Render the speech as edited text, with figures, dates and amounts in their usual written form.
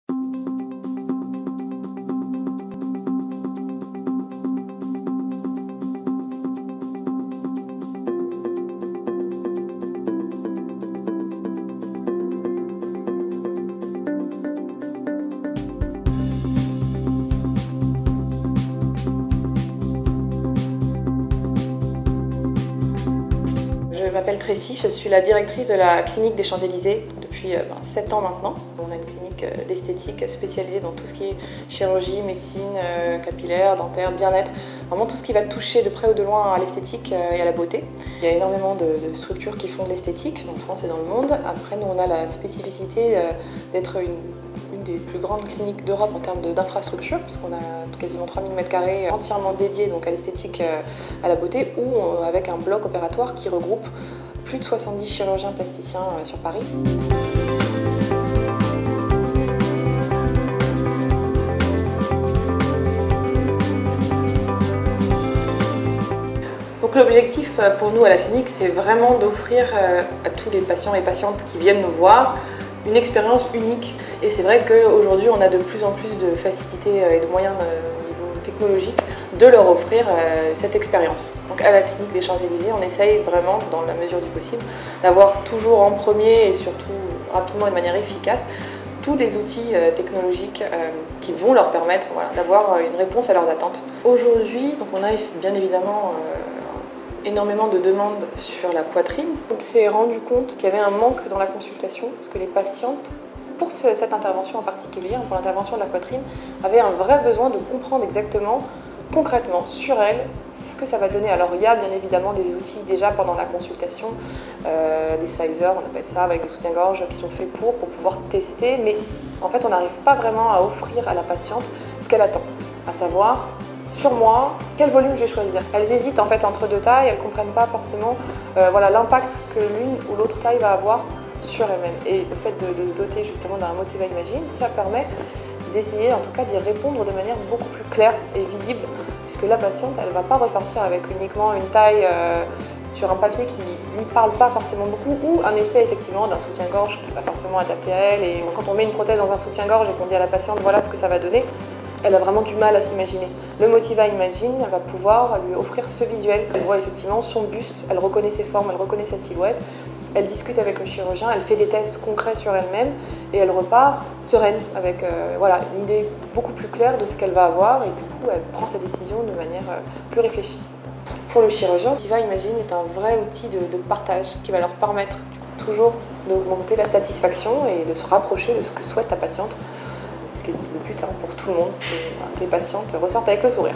Je m'appelle Tracy, je suis la directrice de la clinique des Champs-Élysées depuis 7 ans maintenant. On a une clinique d'esthétique spécialisée dans tout ce qui est chirurgie, médecine, capillaire, dentaire, bien-être, vraiment tout ce qui va toucher de près ou de loin à l'esthétique et à la beauté. Il y a énormément de structures qui font de l'esthétique en France et dans le monde. Après, nous on a la spécificité d'être une des plus grandes cliniques d'Europe en termes d'infrastructure, puisqu'on a quasiment 3000 m² entièrement dédiés donc à l'esthétique, à la beauté, ou avec un bloc opératoire qui regroupe plus de 70 chirurgiens plasticiens sur Paris. Donc l'objectif pour nous à la clinique, c'est vraiment d'offrir à tous les patients et patientes qui viennent nous voir une expérience unique. Et c'est vrai qu'aujourd'hui, on a de plus en plus de facilités et de moyens au niveau technologique de leur offrir cette expérience. Donc à la clinique des Champs-Élysées, on essaye vraiment, dans la mesure du possible, d'avoir toujours en premier et surtout rapidement et de manière efficace tous les outils technologiques qui vont leur permettre d'avoir une réponse à leurs attentes. Aujourd'hui, donc on a bien évidemment énormément de demandes sur la poitrine. On s'est rendu compte qu'il y avait un manque dans la consultation, parce que les patientes, pour cette intervention en particulier, pour l'intervention de la poitrine, avaient un vrai besoin de comprendre exactement, concrètement, sur elles, ce que ça va donner. Alors il y a bien évidemment des outils déjà pendant la consultation, des sizers, on appelle ça, avec des soutiens-gorge qui sont faits pour pouvoir tester, mais en fait on n'arrive pas vraiment à offrir à la patiente ce qu'elle attend, à savoir, sur moi, quel volume je vais choisir. Elles hésitent en fait entre deux tailles, elles ne comprennent pas forcément l'impact que l'une ou l'autre taille va avoir sur elles-mêmes. Et le fait de se doter justement d'un Motiva Imagine, ça permet d'essayer en tout cas d'y répondre de manière beaucoup plus claire et visible, puisque la patiente, elle ne va pas ressortir avec uniquement une taille sur un papier qui ne lui parle pas forcément beaucoup, ou un essai effectivement d'un soutien-gorge qui n'est pas forcément adapté à elle. Et quand on met une prothèse dans un soutien-gorge et qu'on dit à la patiente voilà ce que ça va donner, elle a vraiment du mal à s'imaginer. Le Motiva Imagine va pouvoir lui offrir ce visuel. Elle voit effectivement son buste, elle reconnaît ses formes, elle reconnaît sa silhouette, elle discute avec le chirurgien, elle fait des tests concrets sur elle-même et elle repart sereine avec une idée beaucoup plus claire de ce qu'elle va avoir, et du coup elle prend sa décision de manière plus réfléchie. Pour le chirurgien, Motiva Imagine est un vrai outil de partage qui va leur permettre toujours d'augmenter la satisfaction et de se rapprocher de ce que souhaite ta patiente. Ce qui est le but pour tout le monde, que les patientes ressortent avec le sourire.